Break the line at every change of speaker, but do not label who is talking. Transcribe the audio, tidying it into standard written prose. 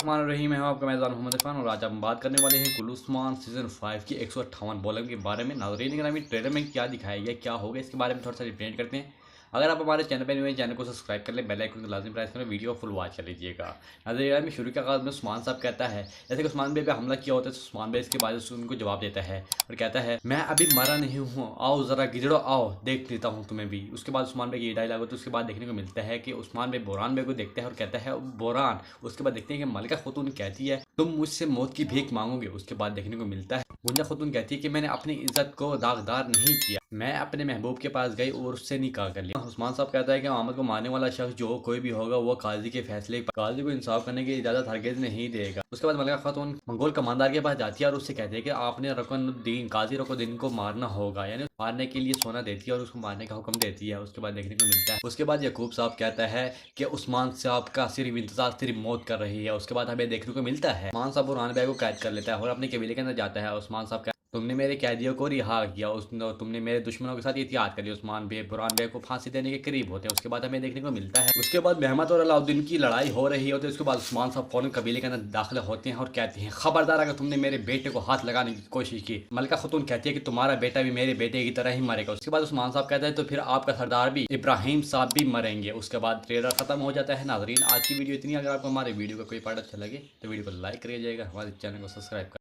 रही मैं हूं आपका मेज़बान मोहम्मद इरफान और आज हम बात करने वाले हैं गुल उस्मान सीजन 5 की 158 बॉलर के बारे में। नाज़रीन ग्रामी ट्रेलर में क्या दिखाया गया, क्या होगा, इसके बारे में थोड़ा सा रिप्रेजेंट करते हैं। अगर आप हमारे चैनल पर चैनल को सब्सक्राइब कर लें, बेल आइकन को लाजमी प्रेस करें, वीडियो फुल वॉच कर लीजिएगा। नाज़रीन ग्रामी शुरू के आगाज़ में उस्मान साहब कहता है, जैसे कि उस्मान भाई पे हमला किया होता है तो उस्मान भाई इसके बाद उनको जवाब देता है और कहता है मैं अभी मरा नहीं हूँ, आओ ज़रा गिजड़ो, आओ देख लेता हूँ तुम्हें भी। उसके बाद उस्मान भाई की ये डायलॉग होता है। उसके बाद देखने को मिलता है कि उस्मान भाई बोरान भाई को देखता है और कहता है बोरान। उसके बाद देखते हैं कि मलिका खातून कहती है तुम मुझसे मौत की भीख मांगोगे। उसके बाद देखने को मिलता है गुंजा खातून कहती है कि मैंने अपनी इज्जत को दागदार नहीं किया, मैं अपने महबूब के पास गई और उससे निकाह कर लिया। उस्मान साहब कहता है कि मोहम्मद को मारने वाला शख्स जो कोई भी होगा वो काजी के फैसले, काजी को इंसाफ करने की इजाजत हरगिज नहीं देगा। उसके बाद मलिका खातून मंगोल कमांडर के पास जाती है और उससे कहती है कि आपने रुकनुद्दीन काजी रुकनुद्दीन को मारना होगा, यानी मारने के लिए सोना देती है और उसको मारने का हुक्म देती है। उसके बाद देखने को मिलता है उसके बाद यकूब साहब कहता है कि उस्मान साहब का सिर्फ इंतजार सिर्फ मौत कर रही है। उसके बाद हमें देखने को मिलता है उस्मान साहब बुरहान भाई को कैद कर लेता है और अपने कबीले के अंदर जाता है। उस्मान साहब तुमने मेरे कैदियों को रिहा किया, तुमने मेरे दुश्मनों के साथ इतिहाद कर लिया। उस्मान भाई बुरहान भाई को फांसी देने के करीब होते हैं। उसके बाद हमें देखने को मिलता है उसके बाद मेहमत और अलाउद्दीन की लड़ाई हो रही होती है। उसके बाद उस्मान साहब फौरन कबीले के अंदर दाखिल होते हैं और कहते हैं खबरदार अगर तुमने मेरे बेटे को हाथ लगाने की कोशिश की। मलिका खातून कहती है कि तुम्हारा बेटा भी मेरे बेटे की तरह ही मरेगा। उसके बाद उस्मान साहब कहता है तो फिर आपका सरदार भी इब्राहिम साहब भी मरेंगे। उसके बाद ट्रेलर खत्म हो जाता है। नाजरीन आज की वीडियो इतनी। अगर आपको हमारे वीडियो का कोई पार्ट अच्छा लगे तो वीडियो को लाइक करिएगा, हमारे चैनल को सब्सक्राइब